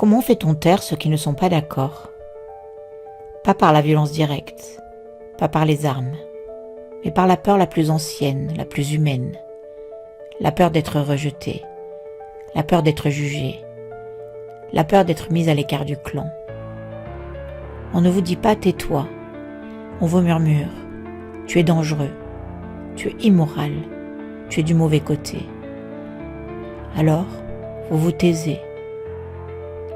Comment fait-on taire ceux qui ne sont pas d'accord? Pas par la violence directe, pas par les armes, mais par la peur la plus ancienne, la plus humaine, la peur d'être rejeté, la peur d'être jugé, la peur d'être mise à l'écart du clan. On ne vous dit pas tais-toi, on vous murmure, tu es dangereux, tu es immoral, tu es du mauvais côté. Alors, vous vous taisez,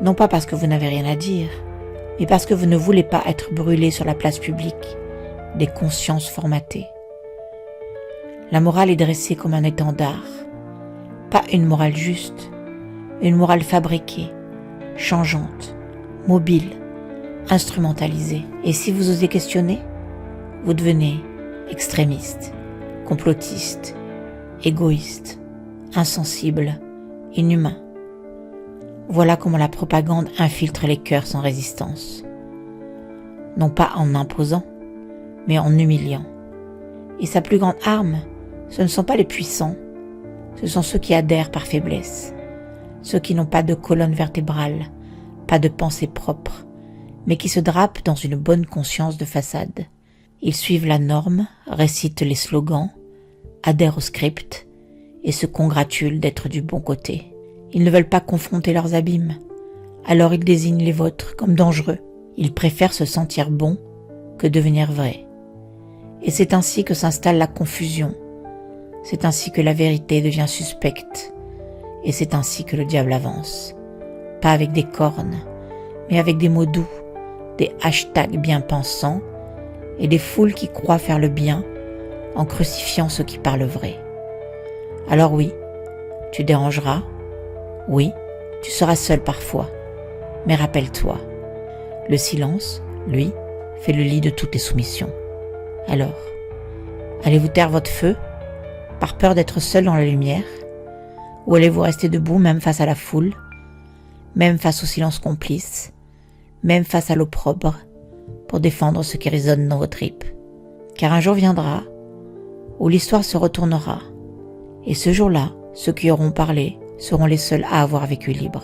non pas parce que vous n'avez rien à dire, mais parce que vous ne voulez pas être brûlé sur la place publique, des consciences formatées. La morale est dressée comme un étendard, pas une morale juste, une morale fabriquée, changeante, mobile, instrumentalisée. Et si vous osez questionner, vous devenez extrémiste, complotiste, égoïste, insensible, inhumain. Voilà comment la propagande infiltre les cœurs sans résistance. Non pas en imposant, mais en humiliant. Et sa plus grande arme, ce ne sont pas les puissants, ce sont ceux qui adhèrent par faiblesse, ceux qui n'ont pas de colonne vertébrale, pas de pensée propre, mais qui se drapent dans une bonne conscience de façade. Ils suivent la norme, récitent les slogans, adhèrent au script et se congratulent d'être du bon côté. Ils ne veulent pas confronter leurs abîmes, alors ils désignent les vôtres comme dangereux. Ils préfèrent se sentir bons que devenir vrais. Et c'est ainsi que s'installe la confusion. C'est ainsi que la vérité devient suspecte. Et c'est ainsi que le diable avance. Pas avec des cornes, mais avec des mots doux, des hashtags bien pensants et des foules qui croient faire le bien en crucifiant ceux qui parlent vrai. Alors oui, tu dérangeras. Oui, tu seras seul parfois. Mais rappelle-toi, le silence, lui, fait le lit de toutes les soumissions. Alors, allez-vous taire votre feu, par peur d'être seul dans la lumière, ou allez-vous rester debout même face à la foule, même face au silence complice, même face à l'opprobre, pour défendre ce qui résonne dans vos tripes? Car un jour viendra où l'histoire se retournera, et ce jour-là, ceux qui auront parlé seront les seuls à avoir vécu libre.